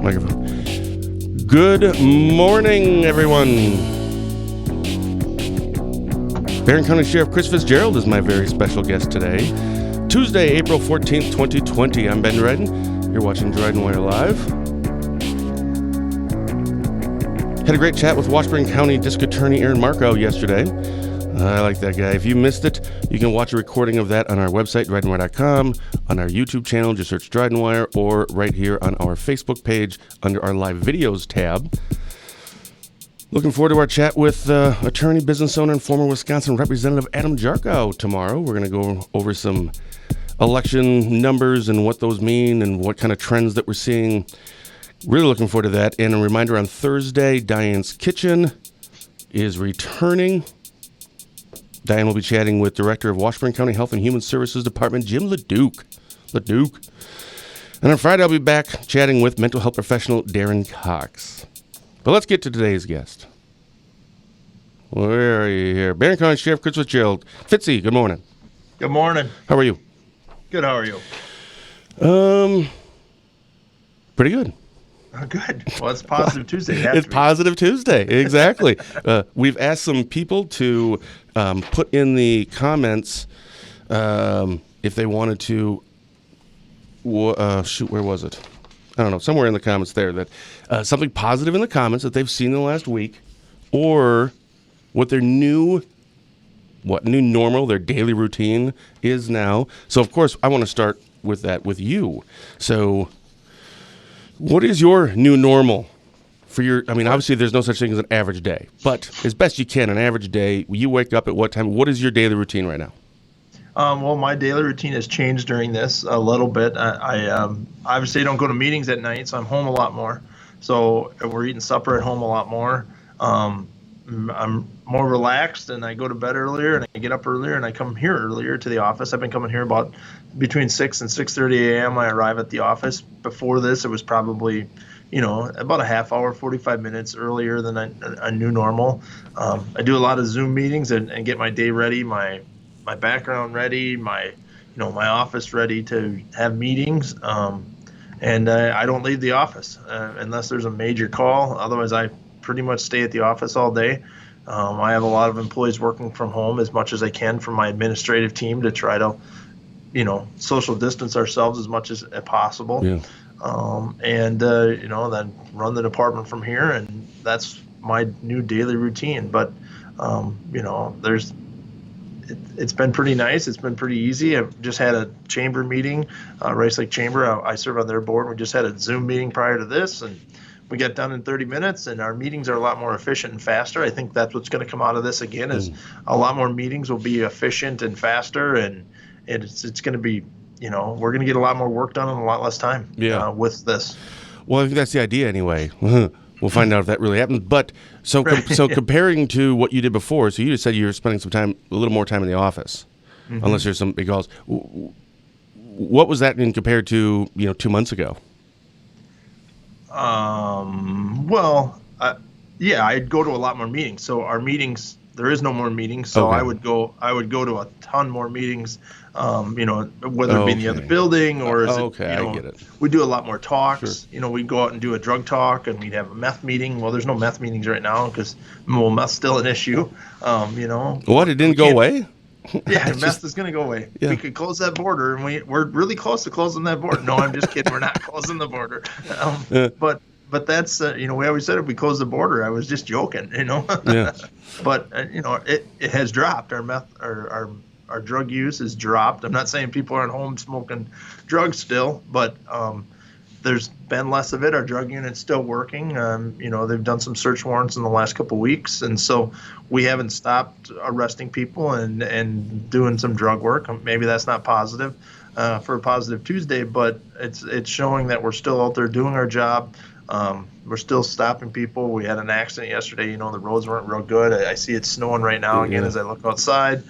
Microphone. Good morning, everyone. Barron County Sheriff Chris Fitzgerald is my very special guest today. Tuesday, April 14th, 2020. I'm Ben Dryden. You're watching DrydenWire Live. Had a great chat with Washburn County District Attorney Aaron Marco yesterday. I like that guy. If you missed it, you can watch a recording of that on our website, DrydenWire.com, on our YouTube channel, just search DrydenWire, or right here on our Facebook page under our live videos tab. Looking forward to our chat with attorney, business owner, and former Wisconsin Representative Adam Jarchow tomorrow. We're going to go over some election numbers and what those mean and what kind of trends that we're seeing. Really looking forward to that. And a reminder, on Thursday, Diane's Kitchen is returning. Diane will be chatting with Director of Washburn County Health and Human Services Department, Jim LeDuc. And on Friday, I'll be back chatting with mental health professional Darren Cox. But let's get to today's guest. Where are you here? Barron County Sheriff Chris Fitzgerald. Fitzy, good morning. Good morning. How are you? Good, how are you? Pretty good. Good. Well, it's Positive Tuesday. It's Positive Tuesday, exactly. We've asked some people to put in the comments if they wanted to, where was it? I don't know, somewhere in the comments there, that something positive in the comments that they've seen in the last week, or what their new normal, their daily routine is now. So, of course, I want to start with that with you. So, what is your new normal for your, obviously there's no such thing as an average day, but as best you can, an average day, you wake up at what time? What is your daily routine right now? Well, my daily routine has changed during this a little bit. I obviously don't go to meetings at night, so I'm home a lot more. So we're eating supper at home a lot more. I'm more relaxed, and I go to bed earlier, and I get up earlier, and I come here earlier to the office. I've been coming here about between 6 and 6:30 a.m. I arrive at the office. Before this, it was probably, about a half hour, 45 minutes earlier than a new normal. I do a lot of Zoom meetings and get my day ready, my background ready, my office ready to have meetings. And I don't leave the office unless there's a major call. Otherwise, I pretty much stay at the office all day. I have a lot of employees working from home as much as I can from my administrative team to try to, social distance ourselves as much as possible. Yeah. Then run the department from here, and that's my new daily routine. But, it's been pretty nice. It's been pretty easy. I've just had a chamber meeting, Rice Lake Chamber. I serve on their board. We just had a Zoom meeting prior to this, and we got done in 30 minutes, and our meetings are a lot more efficient and faster. I think that's what's going to come out of this again, is a lot more meetings will be efficient and faster, and it's going to be, we're going to get a lot more work done in a lot less time with this. Well, I think that's the idea anyway. We'll find out if that really happens. But so comparing to what you did before, so you just said you were spending a little more time in the office, unless there's some big calls. What was that in compared to 2 months ago? I'd go to a lot more meetings. So our meetings, there is no more meetings. So okay. I would go to a ton more meetings, whether it be in the other building or I get it. We do a lot more talks. Sure. We'd go out and do a drug talk, and we'd have a meth meeting. Well, there's no meth meetings right now because meth's still an issue. What? It didn't go away? Yeah, meth is going to go away. Yeah. We could close that border, and we're really close to closing that border. No, I'm just kidding. We're not closing the border. But that's, we always said if we close the border, I was just joking, Yeah. But, it has dropped. Our meth, our drug use has dropped. I'm not saying people aren't home smoking drugs still, but there's been less of it. Our drug unit's still working. They've done some search warrants in the last couple of weeks, and so we haven't stopped arresting people and doing some drug work. Maybe that's not positive for a Positive Tuesday, but it's showing that we're still out there doing our job. We're still stopping people. We had an accident yesterday. The roads weren't real good. I see it snowing right now again as I look outside.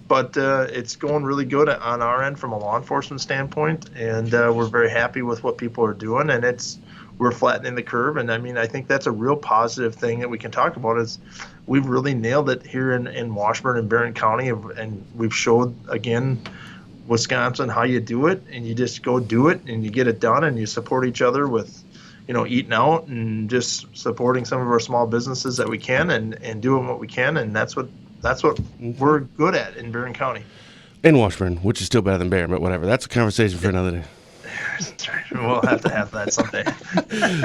But it's going really good on our end from a law enforcement standpoint, and we're very happy with what people are doing. And we're flattening the curve. And I mean, I think that's a real positive thing that we can talk about is we've really nailed it here in Washburn and Barron County. And we've showed, again, Wisconsin, how you do it, and you just go do it and you get it done, and you support each other with, eating out and just supporting some of our small businesses that we can and doing what we can. And that's what we're good at in Barron County. In Washburn, which is still better than Barron, but whatever. That's a conversation for another day. We'll have to have that someday.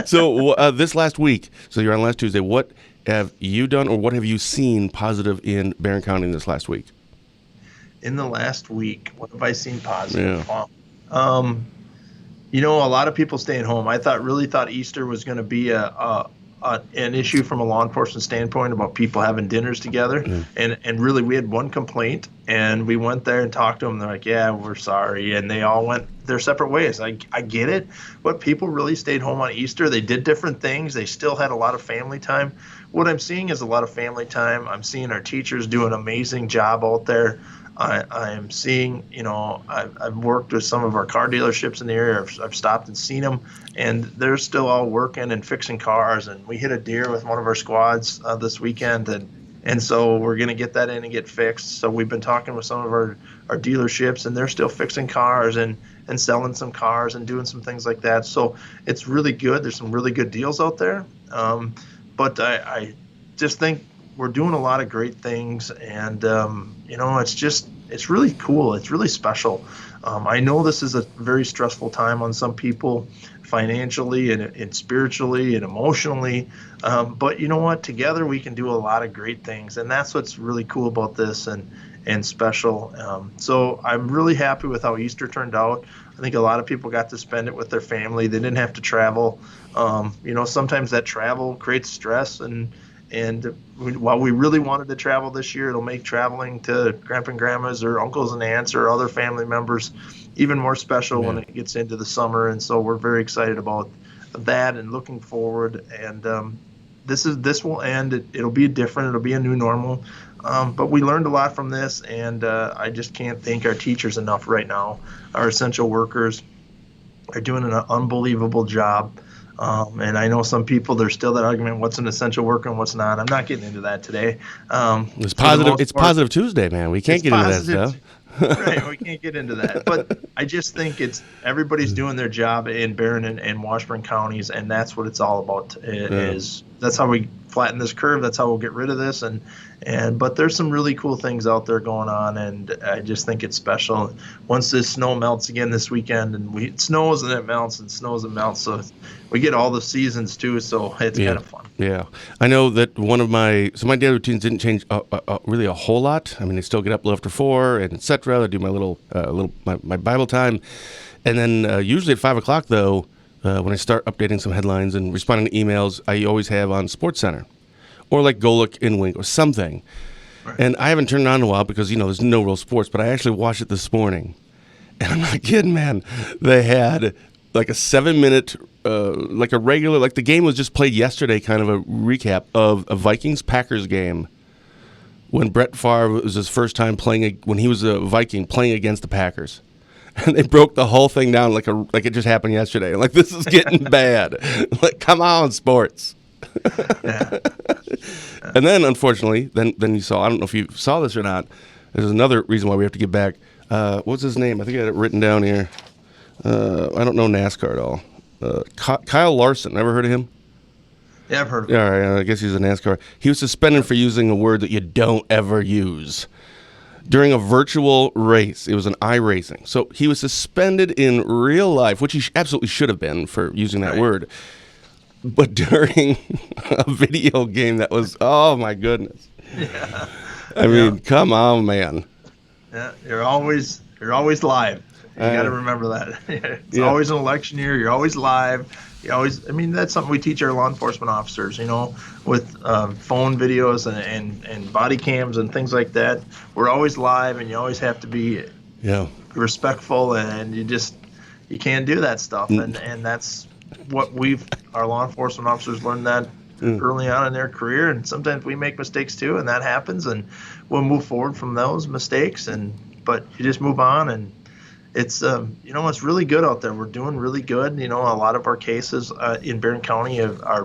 So this last week, so you're on last Tuesday, what have you done or what have you seen positive in Barron County this last week? In the last week, what have I seen positive? Yeah. A lot of people staying home. I really thought Easter was going to be an issue from a law enforcement standpoint about people having dinners together. And really, we had one complaint, and we went there and talked to them. They're like, yeah, we're sorry. And they all went their separate ways. I get it, but people really stayed home on Easter. They did different things. They still had a lot of family time. What I'm seeing is a lot of family time. I'm seeing our teachers do an amazing job out there. I am seeing, I've worked with some of our car dealerships in the area. I've stopped and seen them, and they're still all working and fixing cars. And we hit a deer with one of our squads this weekend, and so we're going to get that in and get fixed. So we've been talking with some of our dealerships, and they're still fixing cars and selling some cars and doing some things like that. So it's really good. There's some really good deals out there. But I just think we're doing a lot of great things, and it's really cool. It's really special. I know this is a very stressful time on some people, financially and spiritually and emotionally. But you know what? Together we can do a lot of great things, and that's what's really cool about this and special. So I'm really happy with how Easter turned out. I think a lot of people got to spend it with their family. They didn't have to travel. Sometimes that travel creates stress, and while we really wanted to travel this year, it'll make traveling to grandpa and grandmas or uncles and aunts or other family members even more special when it gets into the summer. And so we're very excited about that and looking forward. And this will end. It'll be different. It'll be a new normal. But we learned a lot from this, and I just can't thank our teachers enough right now. Our essential workers are doing an unbelievable job. And I know some people, there's still that argument, what's an essential worker and what's not. I'm not getting into that today. It's positive. It's Positive Tuesday, man. We can't get into that stuff. Right, we can't get into that. But I just think everybody's doing their job in Barron and Washburn counties, and that's what it's all about. That's how we flatten this curve. That's how we'll get rid of this. But there's some really cool things out there going on, and I just think it's special. Once this snow melts again this weekend, and it snows and it melts and snows and melts, so we get all the seasons too. So it's kind of fun. Yeah, I know that my daily routines didn't change really a whole lot. I mean, I still get up a little after 4 and etc. I do my my Bible time, and then usually at 5 o'clock though. When I start updating some headlines and responding to emails, I always have on SportsCenter or like Golick in Wink or something. Right. And I haven't turned it on in a while because, there's no real sports, but I actually watched it this morning. And I'm not kidding, man. They had like a 7-minute, like a regular, like the game was just played yesterday, kind of a recap of a Vikings-Packers game when Brett Favre was his first time when he was a Viking playing against the Packers. And they broke the whole thing down like it just happened yesterday. Like, this is getting bad. Like, come on, sports. Yeah. And then, unfortunately, then you saw, I don't know if you saw this or not, there's another reason why we have to get back. What's his name? I think I had it written down here. I don't know NASCAR at all. Kyle Larson. Ever heard of him? Yeah, I've heard of him. Yeah, right, I guess he's a NASCAR. He was suspended for using a word that you don't ever use. During a virtual race, it was an iRacing. So he was suspended in real life, which he absolutely should have been for using that word. But during a video game that was, oh my goodness. Yeah. I mean, come on, man. Yeah, you're always live. You got to remember that. It's always an election year. You're always live. That's something we teach our law enforcement officers, with phone videos and body cams and things like that. We're always live, and you always have to be respectful, and you can't do that stuff. And that's what our law enforcement officers learned that early on in their career. And sometimes we make mistakes too, and that happens, and we'll move forward from those mistakes. But you just move on, and it's it's really good out there. We're doing really good. A lot of our cases in Barron County are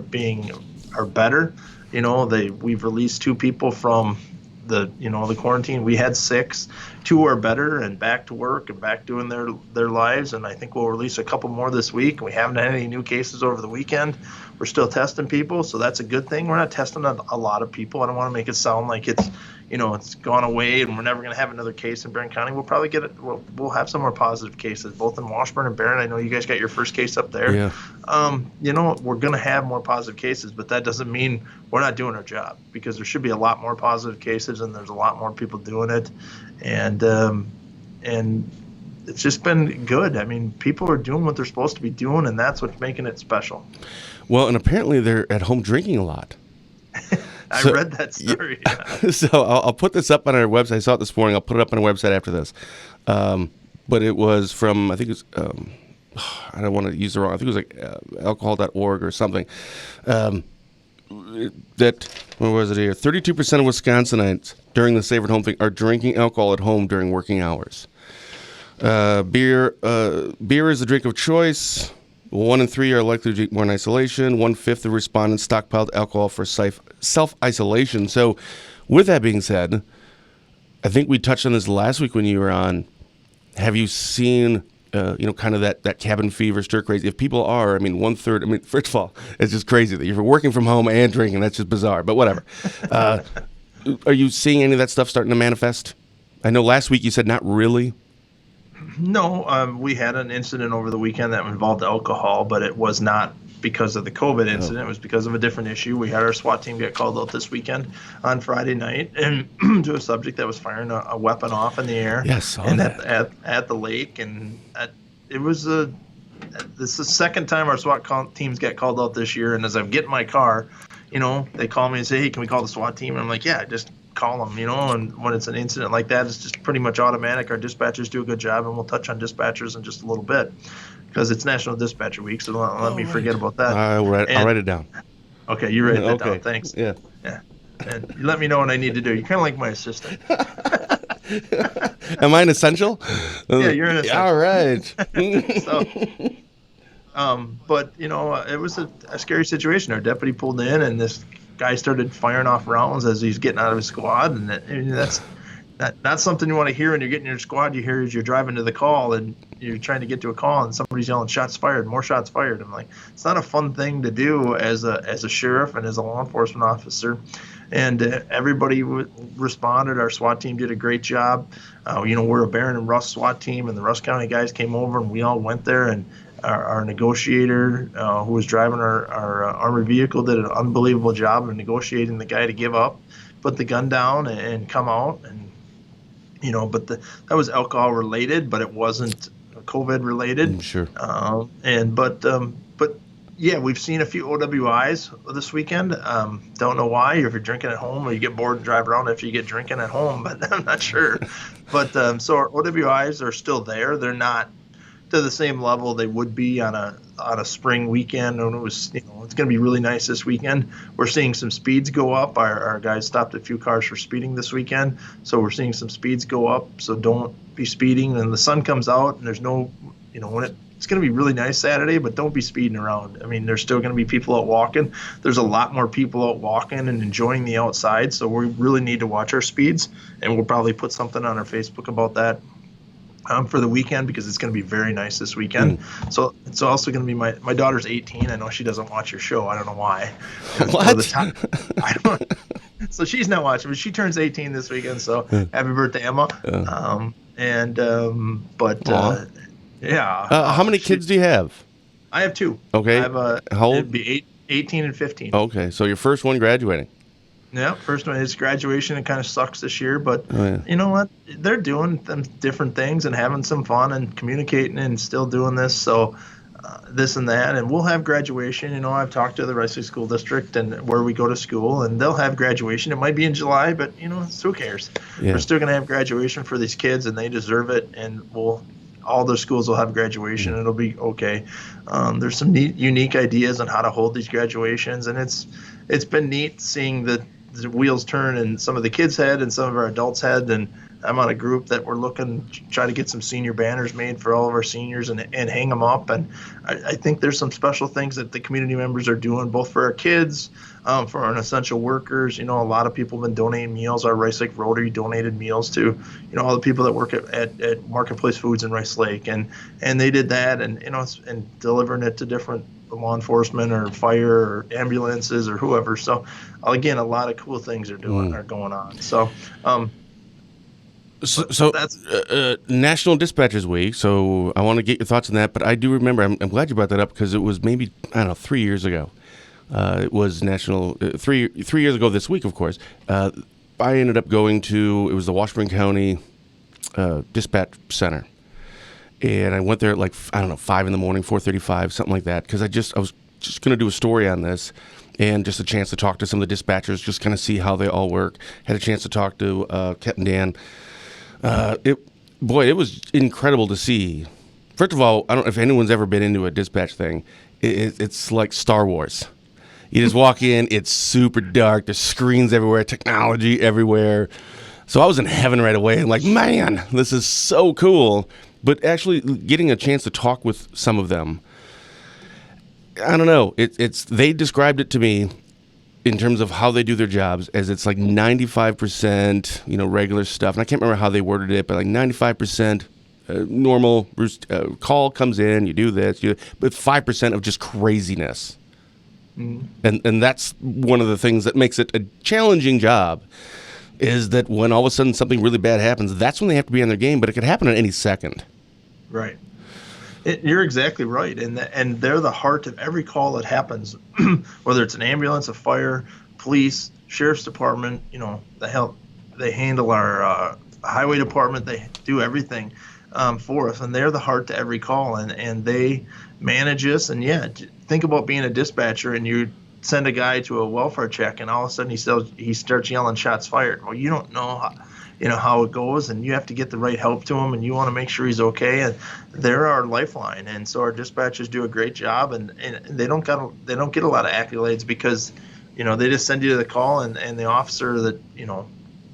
better. We've released 2 people from the quarantine. We had 6. 2 are better and back to work and back doing their lives, and I think we'll release a couple more this week. We haven't had any new cases over the weekend. We're still testing people, so that's a good thing. We're not testing a lot of people. I don't want to make it sound like it's gone away and we're never going to have another case in Barron County. We'll probably get it. We'll have some more positive cases, both in Washburn and Barron. I know you guys got your first case up there. Yeah. We're going to have more positive cases, but that doesn't mean we're not doing our job, because there should be a lot more positive cases and there's a lot more people doing it. And it's just been good. I mean, people are doing what they're supposed to be doing, and that's what's making it special. Well, and apparently they're at home drinking a lot. I read that story. Yeah. So I'll put this up on our website. I saw it this morning. I'll put it up on our website after this. But it was from, I think it was, I don't want to use the wrong, I think it was like alcohol.org or something. Where was it here? 32% of Wisconsinites during the Save at Home thing are drinking alcohol at home during working hours. Beer is the drink of choice. 1 in 3 are likely to drink more in isolation. 1/5 of respondents stockpiled alcohol for self-isolation. So with that being said, I think we touched on this last week when you were on. Have you seen, kind of that cabin fever, stir crazy? If people are, 1/3, first of all, it's just crazy that you're working from home and drinking. That's just bizarre, but whatever. Are you seeing any of that stuff starting to manifest? I know last week you said not really. No, we had an incident over the weekend that involved alcohol, but it was not because of the COVID incident. It was because of a different issue. We had our SWAT team get called out this weekend on Friday night and to a subject that was firing a weapon off in the air. Yes, and at the lake. And this is the second time our SWAT teams get called out this year. And as I'm getting my car, they call me and say, "Hey, can we call the SWAT team?" And I'm like, "Yeah, just call them," and when it's an incident like that, it's just pretty much automatic. Our dispatchers do a good job, and we'll touch on dispatchers in just a little bit because it's National Dispatcher Week, so don't let me forget about that. I'll write it down. Okay, you write that down. Thanks. Yeah. And you let me know what I need to do. You're kind of like my assistant. Am I an essential? Yeah, you're an essential. All right. But it was a scary situation. Our deputy pulled in, and this guy started firing off rounds as he's getting out of his squad, and that's not something you want to hear when you're getting your squad. You hear as you're driving to the call and you're trying to get to a call and somebody's yelling shots fired, more shots fired. I'm like, it's not a fun thing to do as a sheriff and as a law enforcement officer. And everybody responded. Our SWAT team did a great job. We're a Barron and Russ SWAT team, and the Russ County guys came over and we all went there, and our negotiator who was driving our armored vehicle did an unbelievable job of negotiating the guy to give up, put the gun down, and come out. And but that was alcohol related, but it wasn't COVID related. Sure. But yeah, we've seen a few OWIs this weekend. Don't know why, or if you're drinking at home, or you get bored and drive around after you get drinking at home, but I'm not sure. But so our OWIs are still there. They're not to the same level they would be on a spring weekend when it was, it's going to be really nice this weekend. We're seeing some speeds go up. Our guys stopped a few cars for speeding this weekend, so we're seeing some speeds go up. So don't be speeding. And the sun comes out, and there's no, it's going to be really nice Saturday, but don't be speeding around. There's still going to be people out walking. There's a lot more people out walking and enjoying the outside, so we really need to watch our speeds, and we'll probably put something on our Facebook about that for the weekend, because it's going to be very nice this weekend. So it's also going to be my daughter's 18. I know she doesn't watch your show. I don't know why. What? I don't. So she's not watching, but she turns 18 this weekend. So happy birthday, Emma. Yeah. How many kids do you have? I have 2. Okay. I have how old? It'd be 18 and 15. Okay, so your first one graduating. Yeah, first one is graduation. It kind of sucks this year, but yeah. You know what? They're doing them different things and having some fun and communicating and still doing this. So this and that, and we'll have graduation. I've talked to the rest of the school district and where we go to school, and they'll have graduation. It might be in July, but who cares? Yeah. We're still going to have graduation for these kids, and they deserve it. And all their schools will have graduation, and it'll be okay. There's some neat, unique ideas on how to hold these graduations, and it's been neat seeing the wheels turn in some of the kids' head and some of our adults' head, and I'm on a group that we're looking to try to get some senior banners made for all of our seniors and hang them up. And I think there's some special things that the community members are doing, both for our kids, for our essential workers. A lot of people have been donating meals. Our Rice Lake Rotary donated meals to, all the people that work at Marketplace Foods in Rice Lake, and they did that, and and delivering it to different law enforcement or fire or ambulances or whoever. So again, a lot of cool things are going on. So that's National Dispatchers Week. So I want to get your thoughts on that. But I do remember, I'm glad you brought that up, because it was maybe, I don't know, 3 years ago. It was National 3 years ago this week, of course. I ended up going to, it was the Washburn County Dispatch Center. And I went there at 5 in the morning, 4:35, something like that, because I was just going to do a story on this, and just a chance to talk to some of the dispatchers, just kind of see how they all work. Had a chance to talk to Ket and Dan. It was incredible to see. First of all, I don't know if anyone's ever been into a dispatch thing. It's like Star Wars. You just walk in, it's super dark, there's screens everywhere, technology everywhere. So I was in heaven right away, and man, this is so cool. But actually getting a chance to talk with some of them, I don't know. They described it to me in terms of how they do their jobs as it's 95%, regular stuff. And I can't remember how they worded it, but 95% normal call comes in, you do this, but 5% of just craziness. Mm-hmm. And that's one of the things that makes it a challenging job, is that when all of a sudden something really bad happens, that's when they have to be on their game, but it could happen at any second. Right. You're exactly right. And they're the heart of every call that happens, whether it's an ambulance, a fire, police, sheriff's department, they handle our highway department, they do everything for us, and they're the heart to every call, and they manage us. And think about being a dispatcher and you send a guy to a welfare check, and all of a sudden he starts yelling shots fired. Well, you don't know how it goes, and you have to get the right help to him, and you want to make sure he's okay. And they're our lifeline, and so our dispatchers do a great job, and they don't get a lot of accolades, because they just send you to the call, and the officer that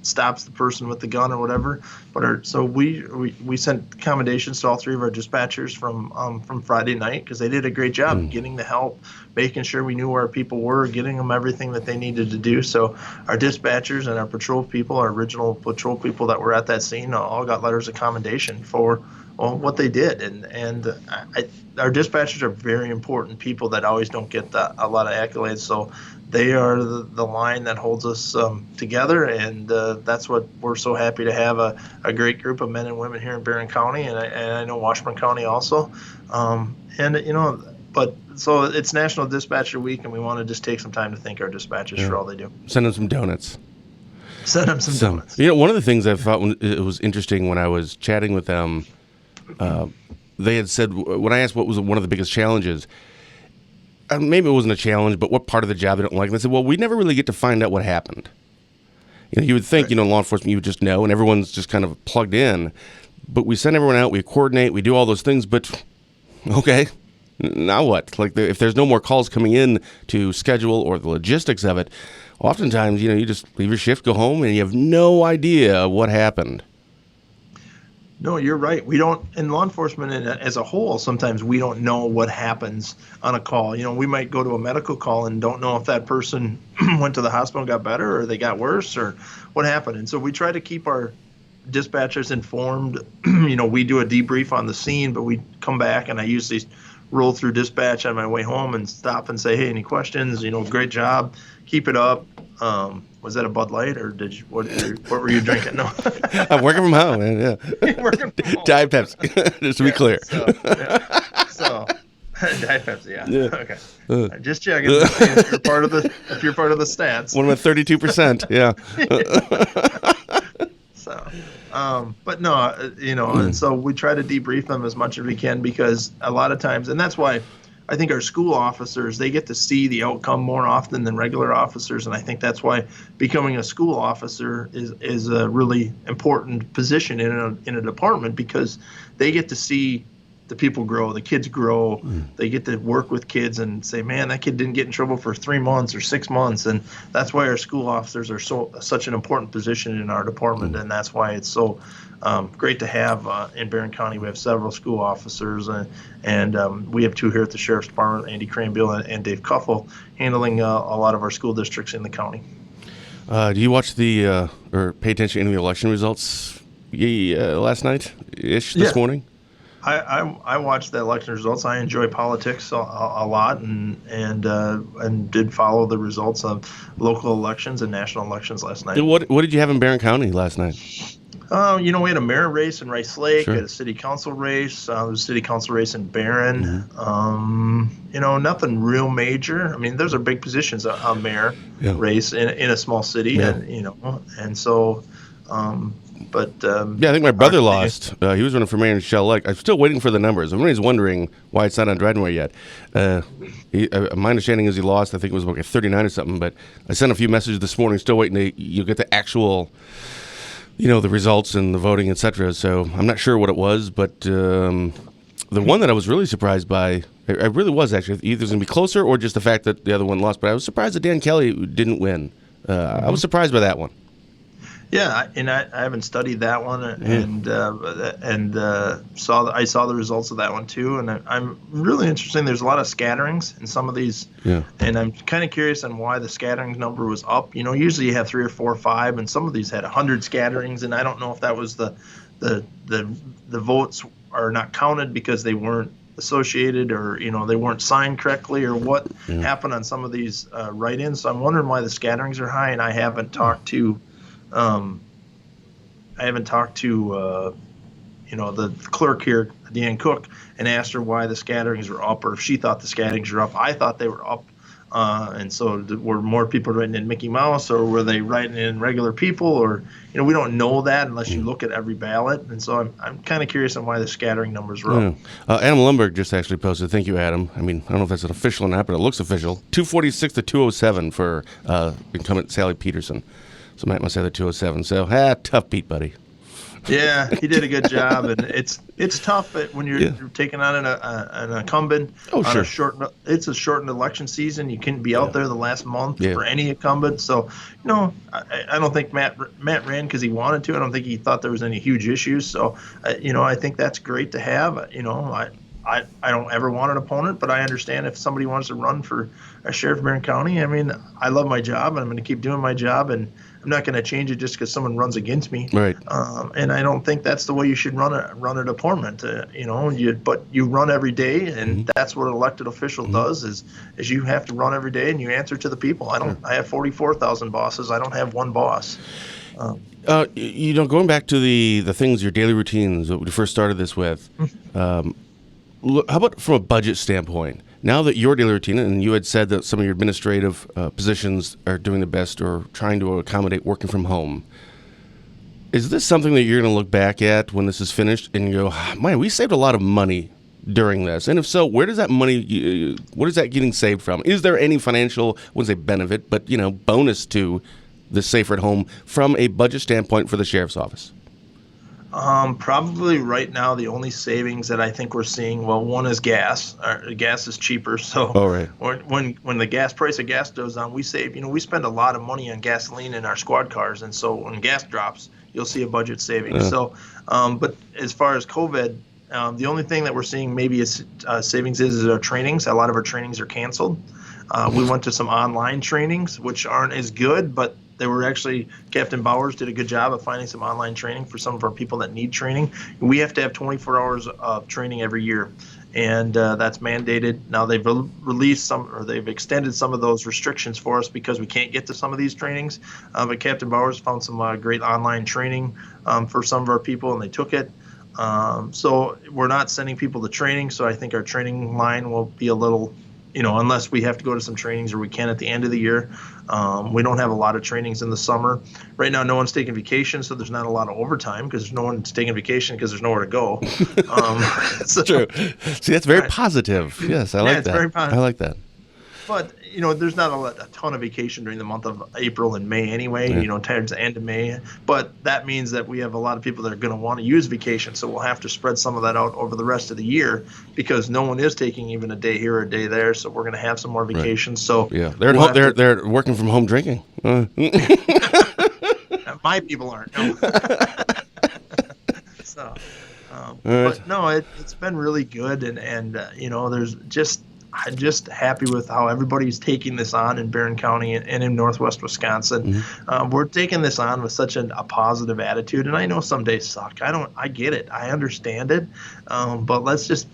stops the person with the gun or whatever. But so we sent commendations to all three of our dispatchers from Friday night, because they did a great job getting the help, making sure we knew where our people were, getting them everything that they needed to do. So our dispatchers and our patrol people, our original patrol people that were at that scene, all got letters of commendation for what they did. And our dispatchers are very important people that always don't get a lot of accolades. So they are the line that holds us together, and that's what we're so happy to have a great group of men and women here in Barron County, and I know Washburn County also. But so it's National Dispatcher Week, and we want to just take some time to thank our dispatchers for all they do. Send them some donuts. Send them some donuts. One of the things I thought it was interesting when I was chatting with them, they had said, when I asked what was one of the biggest challenges, maybe it wasn't a challenge, but what part of the job they don't like, and they said, well, we never really get to find out what happened. You would think, law enforcement, you would just know, and everyone's just kind of plugged in. But we send everyone out, we coordinate, we do all those things, but okay, now what? If there's no more calls coming in to schedule or the logistics of it, oftentimes, you just leave your shift, go home, and you have no idea what happened. No, you're right. We don't, in law enforcement as a whole, sometimes we don't know what happens on a call. We might go to a medical call and don't know if that person went to the hospital and got better, or they got worse, or what happened. And so we try to keep our dispatchers informed. We do a debrief on the scene, but we come back, and I usually roll through dispatch on my way home and stop and say, hey, any questions? Great job. Keep it up. Was that a Bud Light, or what were you drinking? No. I'm working from home, man. Yeah. Working from home. Diet Pepsi, just to be clear. So Diet Pepsi, yeah. Okay. Just checking if you're part of the stats. One of 32%, yeah. So, but no, and so we try to debrief them as much as we can, because a lot of times, and that's why I think our school officers, they get to see the outcome more often than regular officers, and I think that's why becoming a school officer is a really important position in a department, because they get to see the people grow, the kids grow, they get to work with kids and say, man, that kid didn't get in trouble for 3 months or 6 months. And that's why our school officers are such an important position in our department. And that's why it's so great to have in Barron County. We have several school officers, and we have 2 here at the Sheriff's Department, Andy Cranbill and Dave Kuffel, handling a lot of our school districts in the county. Do you watch or pay attention to any of the election results last night-ish this morning? I watched the election results. I enjoy politics a lot, and did follow the results of local elections and national elections last night. What did you have in Barron County last night? We had a mayor race in Rice Lake, Sure. we had a city council race, there was a city council race in Barron. Nothing real major. I mean, those are big positions, a mayor race in a small city, and so. I think my brother lost. He was running for mayor in Shell Lake. I'm still waiting for the numbers. Everybody's wondering why it's not on DrydenWire yet. My understanding is he lost. I think it was like 39 or something. But I sent a few messages this morning. Still waiting you get the actual, the results and the voting, etc. So I'm not sure what it was, but the one that I was really surprised by, I really was actually, either it's going to be closer or just the fact that the other one lost. But I was surprised that Dan Kelly didn't win. I was surprised by that one. Yeah, and I haven't studied that one, and I saw the results of that one too, and I'm really interested. There's a lot of scatterings in some of these, and I'm kind of curious on why the scattering number was up. Usually you have 3 or 4 or 5, and some of these had 100 scatterings, and I don't know if that was the votes are not counted because they weren't associated, or they weren't signed correctly, or what happened on some of these write-ins. So I'm wondering why the scatterings are high, and I haven't talked to. The clerk here, Deanne Cook, and asked her why the scatterings were up, or if she thought the scatterings were up. I thought they were up, and so were more people writing in Mickey Mouse, or were they writing in regular people, or we don't know that unless you look at every ballot. And so I'm kind of curious on why the scattering numbers were up. Adam Lundberg just actually posted. Thank you, Adam. I mean, I don't know if that's an official or not, but it looks official. 246 to 207 for incumbent Sally Peterson. So Matt must have the 207. So, tough beat, buddy. Yeah, he did a good job, and it's tough when you're taking on an incumbent. Oh, on sure. It's a shortened election season. You can be out there the last month for any incumbent. So, I don't think Matt ran because he wanted to. I don't think he thought there was any huge issues. So, I think that's great to have. I don't ever want an opponent, but I understand if somebody wants to run for a sheriff of Barron County. I mean, I love my job, and I'm going to keep doing my job, and I'm not going to change it just because someone runs against me. Right. And I don't think that's the way you should run a department. But you run every day, and that's what an elected official does. Is you have to run every day, and you answer to the people. I have 44,000 bosses. I don't have one boss. Going back to the things, your daily routines that we first started this with. How about from a budget standpoint? Now that your daily routine, and you had said that some of your administrative positions are doing the best or trying to accommodate working from home, is this something that you're going to look back at when this is finished and you go, man, we saved a lot of money during this? And if so, where does that money, what is that getting saved from? Is there any financial, I wouldn't say benefit, but bonus to the safer at home from a budget standpoint for the sheriff's office? Probably right now the only savings that I think we're seeing, one is gas. Gas is cheaper, so when the price of gas goes down, we save. We spend a lot of money on gasoline in our squad cars, and so when gas drops, you'll see a budget savings. So, but as far as COVID, the only thing that we're seeing maybe is savings is our trainings. A lot of our trainings are canceled. We went to some online trainings, which aren't as good, but they were actually, Captain Bowers did a good job of finding some online training for some of our people that need training. We have to have 24 hours of training every year, and that's mandated. Now they've released they've extended some of those restrictions for us because we can't get to some of these trainings. But Captain Bowers found some great online training for some of our people, and they took it. So we're not sending people to training, so I think our training line will be a little, unless we have to go to some trainings, or we can at the end of the year. We don't have a lot of trainings in the summer. Right now, no one's taking vacation, so there's not a lot of overtime because no one's taking vacation because there's nowhere to go. True. See, that's very positive. Yes, I like that. It's very positive. I like that. But, there's not a ton of vacation during the month of April and May anyway, towards the end of May. But that means that we have a lot of people that are going to want to use vacation. So we'll have to spread some of that out over the rest of the year because no one is taking even a day here or a day there. So we're going to have some more vacations. Right. So yeah, they're working from home drinking. My people aren't. No. So, right. But no, it's been really good. And there's I'm just happy with how everybody's taking this on in Barron County and in Northwest Wisconsin. Mm-hmm. We're taking this on with such a positive attitude, and I know some days suck. I get it. I understand it. But let's just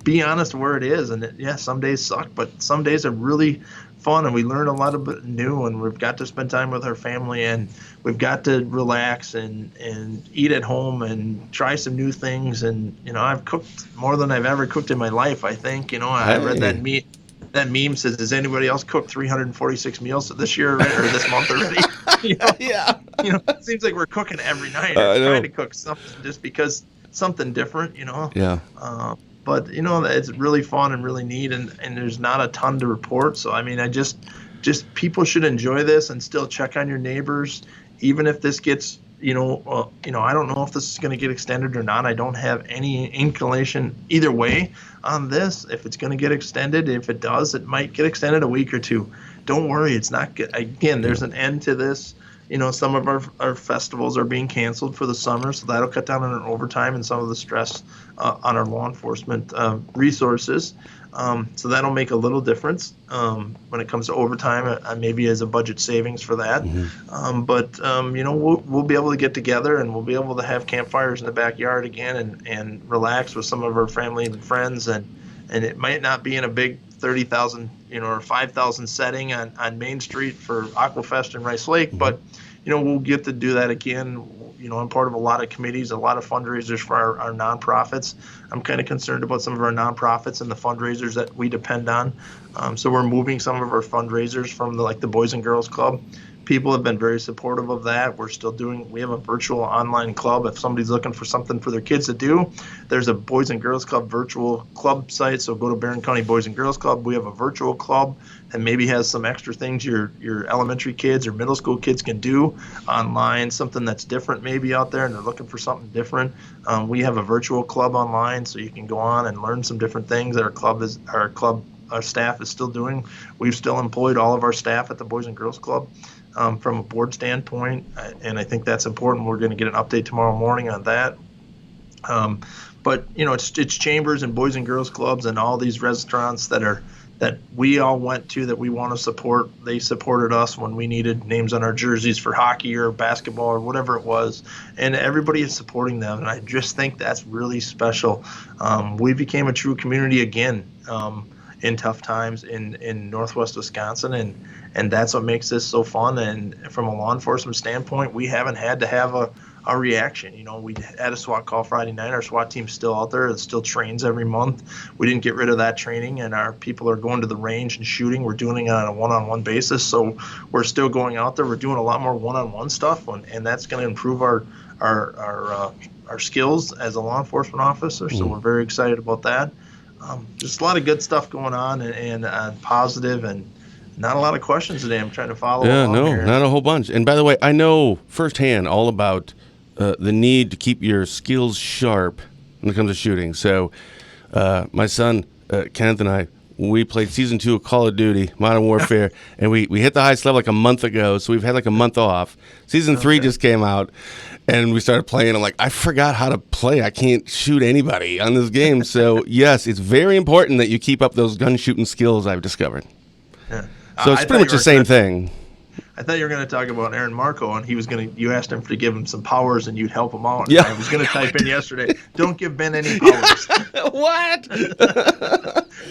be honest where it is. And some days suck, but some days are really fun, and we learn a lot of bit new, and we've got to spend time with our family, and we've got to relax and eat at home and try some new things. And I've cooked more than I've ever cooked in my life, I think. I read that meme says, does anybody else cook 346 meals this year or this month already? Yeah. It seems like we're cooking every night or trying to cook something just because something different. Yeah. But it's really fun and really neat, and there's not a ton to report. So I mean, I just people should enjoy this and still check on your neighbors, even if this gets I don't know if this is going to get extended or not. I don't have any inclination either way on this. If it's going to get extended, if it does, it might get extended a week or two. Don't worry, it's not good. Again, there's an end to this. Some of our festivals are being canceled for the summer, so that'll cut down on our overtime and some of the stress on our law enforcement resources. So that'll make a little difference when it comes to overtime, maybe as a budget savings for that. Mm-hmm. But we'll be able to get together, and we'll be able to have campfires in the backyard again and relax with some of our family and friends. And it might not be in a big 30,000 or 5,000 setting on Main Street for Aquafest in Rice Lake, mm-hmm. but we'll get to do that again. I'm part of a lot of committees, a lot of fundraisers for our nonprofits. I'm kind of concerned about some of our nonprofits and the fundraisers that we depend on. So we're moving some of our fundraisers from the Boys and Girls Club. People have been very supportive of that. We have a virtual online club. If somebody's looking for something for their kids to do, there's a Boys and Girls Club virtual club site. So go to Barron County Boys and Girls Club. We have a virtual club and maybe has some extra things your elementary kids or middle school kids can do online, something that's different maybe out there, and they're looking for something different. We have a virtual club online, so you can go on and learn some different things that our staff is still doing. We've still employed all of our staff at the Boys and Girls Club. From a board standpoint, and I think that's important. We're going to get an update tomorrow morning on that. But it's chambers and Boys and Girls Clubs and all these restaurants that we all went to that we want to support. They supported us when we needed names on our jerseys for hockey or basketball or whatever it was, and everybody is supporting them. And I just think that's really special. We became a true community again. In tough times in Northwest Wisconsin, and that's what makes this so fun. And from a law enforcement standpoint, we haven't had to have a reaction. We had a SWAT call Friday night. Our SWAT team's still out there. It still trains every month. We didn't get rid of that training, and our people are going to the range and shooting. We're doing it on a one-on-one basis, so we're still going out there. We're doing a lot more one-on-one stuff, and that's going to improve our skills as a law enforcement officer. So we're very excited about that. Just a lot of good stuff going on and positive, and not a lot of questions today. I'm trying to follow along here. Not a whole bunch. And by the way, I know firsthand all about the need to keep your skills sharp when it comes to shooting. So my son, Kenneth, and I, we played Season 2 of Call of Duty, Modern Warfare, and we hit the highest level a month ago, so we've had a month off. Season 3 just came out, and we started playing. I'm like, I forgot how to play. I can't shoot anybody on this game. So, yes, it's very important that you keep up those gun shooting skills, I've discovered. Yeah. So it's pretty much the same thing. I thought you were going to talk about Aaron Marco, and you asked him to give him some powers, and you'd help him out. Yeah. I was going to type in yesterday, don't give Ben any powers. What?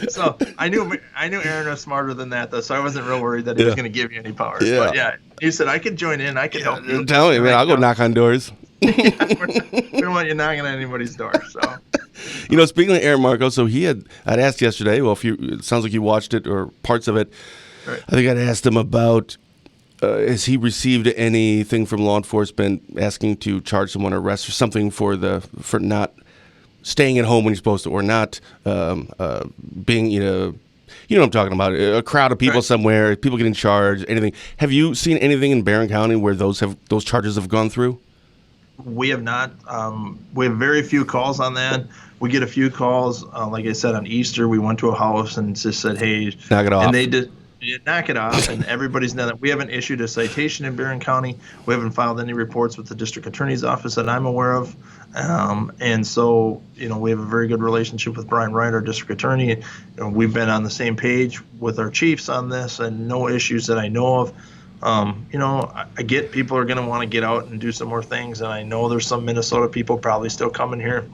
So I knew Aaron was smarter than that, though, so I wasn't real worried that he was going to give you any powers. Yeah. But yeah, he said, I could join in, I could help you. Tell me, man, I'll go knock on doors. We don't want you knocking on anybody's door. So, speaking of Aaron Marco, so I'd asked yesterday, it sounds like you watched it or parts of it. Right. I think I'd asked him about, has he received anything from law enforcement asking to charge someone or arrest or something for not staying at home when you're supposed to, or not being You know what I'm talking about? A crowd of people somewhere, people getting charged, anything. Have you seen anything in Barron County where those charges have gone through? We have not. We have very few calls on that. We get a few calls. Like I said, on Easter, we went to a house and just said, "Hey," knock it off. And they did knock it off. And everybody's done that. We haven't issued a citation in Barron County. We haven't filed any reports with the district attorney's office that I'm aware of. And so, we have a very good relationship with Brian Wright, our district attorney. We've been on the same page with our chiefs on this, and no issues that I know of. I get people are going to want to get out and do some more things, and I know there's some Minnesota people probably still coming here.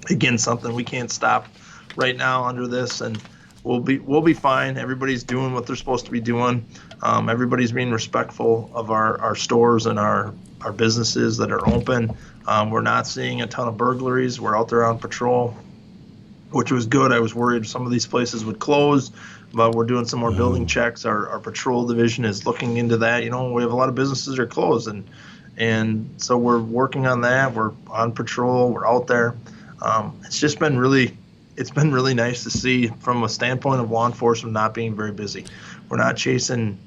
Again, something we can't stop right now under this, and we'll be fine. Everybody's doing what they're supposed to be doing. Everybody's being respectful of our stores and our businesses that are open. We're not seeing a ton of burglaries. We're out there on patrol, which was good. I was worried some of these places would close, but we're doing some more building checks. Our patrol division is looking into that. We have a lot of businesses that are closed, and so we're working on that. We're on patrol. We're out there. It's been really nice to see from a standpoint of law enforcement not being very busy. We're not chasing,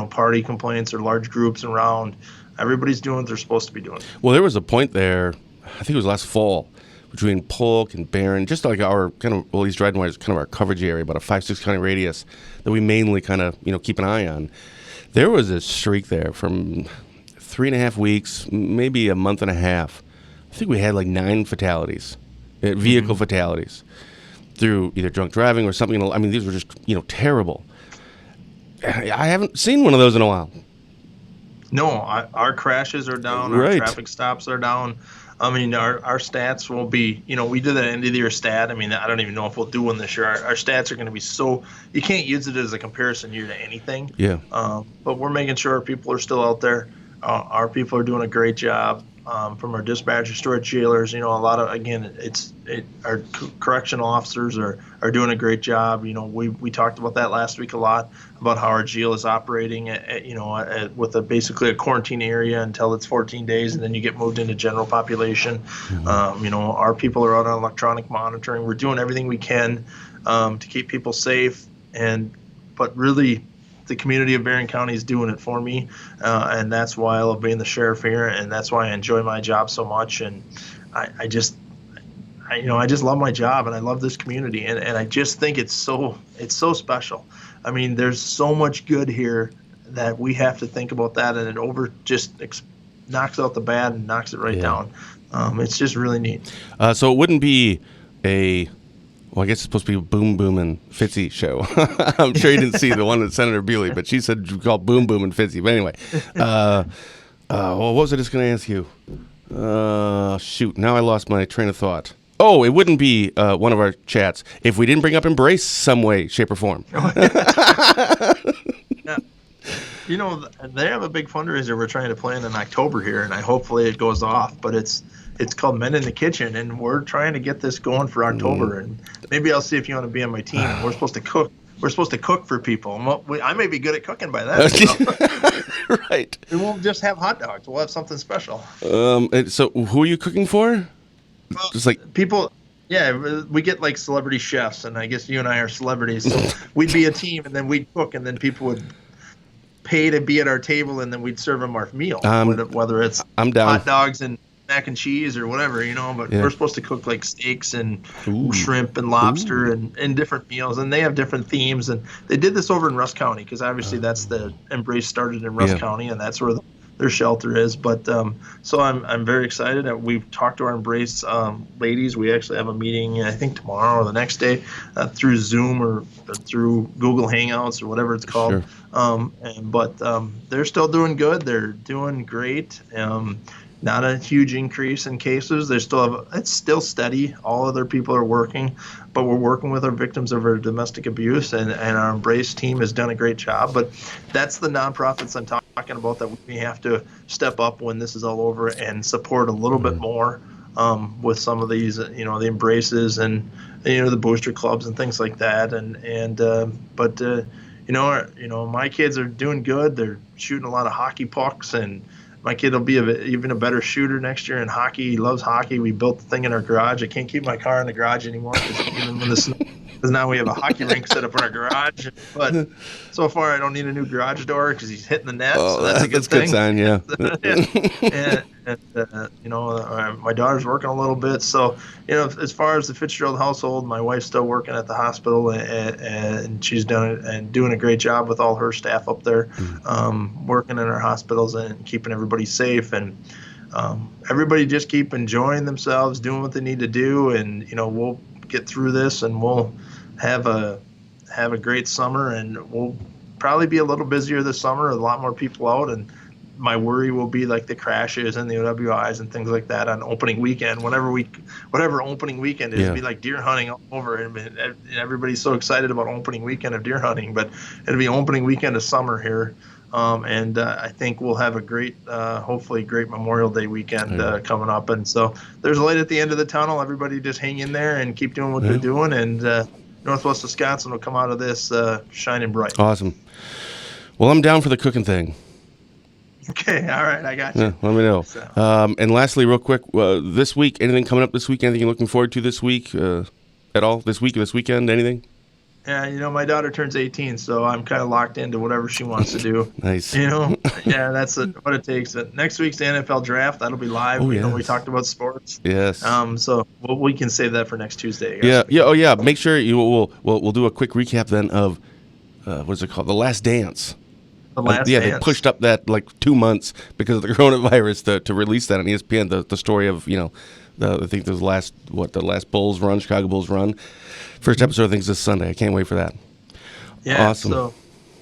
party complaints or large groups around. Everybody's doing what they're supposed to be doing. Well, there was a point there, I think it was last fall, between Polk and Barron, just like our East DrydenWire is kind of our coverage area, about a 5-6 county radius that we mainly kind of, keep an eye on. There was a streak there from 3.5 weeks, maybe a month and a half. I think we had like 9 fatalities, vehicle fatalities, through either drunk driving or something. I mean, these were just, terrible. I haven't seen one of those in a while. No, our crashes are down. Our traffic stops are down. I mean, our stats will be, we did that end of the year stat. I mean, I don't even know if we'll do one this year. Our stats are going to be you can't use it as a comparison year to anything. Yeah. But we're making sure our people are still out there. Our people are doing a great job. From our dispatchers to our jailers, a lot of, again, our correctional officers are doing a great job. We talked about that last week a lot, about how our jail is operating with basically a quarantine area until it's 14 days, and then you get moved into general population. Our people are out on electronic monitoring. We're doing everything we can to keep people safe, but really, the community of Barron County is doing it for me, and that's why I love being the sheriff here, and that's why I enjoy my job so much. And I just love my job, and I love this community, and I just think it's so special. I mean, there's so much good here that we have to think about that, and it knocks out the bad and knocks it right down. It's just really neat. So it wouldn't be well, I guess it's supposed to be a Boom Boom and Fitzy show. I'm sure you didn't see the one with Senator Bewley, but she said you call Boom Boom and Fitzy. But anyway, what was I just going to ask you? Shoot, now I lost my train of thought. Oh, it wouldn't be one of our chats if we didn't bring up Embrace some way, shape, or form. They have a big fundraiser we're trying to plan in October here, and hopefully it goes off, but it's called Men in the Kitchen, and we're trying to get this going for October, and maybe I'll see if you want to be on my team. We're supposed to cook. We're supposed to cook for people. I may be good at cooking by then. Right. We won't just have hot dogs. We'll have something special. So who are you cooking for? Well, just like people. Yeah, we get like celebrity chefs, and I guess you and I are celebrities. So we'd be a team, and then we'd cook, and then people would pay to be at our table, and then we'd serve them our meal, whether it's hot dogs and mac and cheese or whatever, but we're supposed to cook like steaks and shrimp and lobster and different meals, and they have different themes, and they did this over in Rusk County because obviously that's the Embrace started in Rusk County, and that's where their shelter is. But so I'm very excited. We've talked to our Embrace ladies. We actually have a meeting, I think tomorrow or the next day, through Zoom or through Google Hangouts or whatever it's called. Sure. They're still doing good. They're doing great. Not a huge increase in cases. It's still steady. All other people are working, but we're working with our victims of our domestic abuse, and our Embrace team has done a great job. But that's the nonprofits I'm talking about that we have to step up when this is all over and support a little bit more with some of these, the Embraces and the booster clubs and things like that. My kids are doing good. They're shooting a lot of hockey pucks, and my kid will be even a better shooter next year in hockey. He loves hockey. We built the thing in our garage. I can't keep my car in the garage anymore because even when the because now we have a hockey rink set up in our garage. But so far, I don't need a new garage door because he's hitting the net. Oh, so that's a good thing. Sign, yeah. My daughter's working a little bit. So, as far as the Fitzgerald household, my wife's still working at the hospital, and she's doing a great job with all her staff up there, working in our hospitals and keeping everybody safe. And everybody just keep enjoying themselves, doing what they need to do, and we'll get through this, and we'll have a great summer, and we'll probably be a little busier this summer, a lot more people out, and my worry will be like the crashes and the OWIs and things like that on opening weekend. Whatever opening weekend is, it'll be like deer hunting all over, and everybody's so excited about opening weekend of deer hunting, but it'll be opening weekend of summer here. And I think we'll have a great, hopefully great Memorial Day weekend coming up. And so there's a light at the end of the tunnel. Everybody just hang in there and keep doing what they're doing. And Northwest Wisconsin will come out of this shining bright. Awesome. Well, I'm down for the cooking thing. Okay, all right, I got you. Yeah, let me know. So. And lastly, real quick, this week, anything coming up this week? Anything you're looking forward to this week at all? This weekend, anything? Yeah, my daughter turns 18, so I'm kind of locked into whatever she wants to do. Nice. Yeah, that's what it takes. Next week's the NFL draft. That'll be live. Oh, yes. We talked about sports. Yes. So we can save that for next Tuesday. Yeah. Oh, yeah. Make sure we'll do a quick recap then of what's it called? The Last Dance. The Last Dance. They pushed up that 2 months because of the coronavirus to release that on ESPN. The story of I think the last Bulls run, Chicago Bulls run. First episode I think is this Sunday. I can't wait for that. Yeah, awesome. So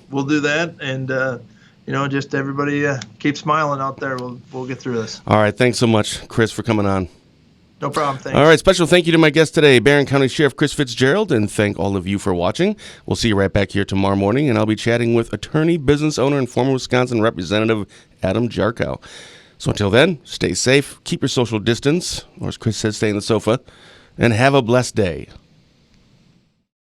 we'll do that, and just everybody keep smiling out there. We'll get through this. All right, thanks so much, Chris, for coming on. No problem. Thanks. All right, special thank you to my guest today, Barron County Sheriff Chris Fitzgerald, and thank all of you for watching. We'll see you right back here tomorrow morning, and I'll be chatting with attorney, business owner, and former Wisconsin Representative Adam Jarkow. So until then, stay safe, keep your social distance, or as Chris said, stay in the sofa, and have a blessed day.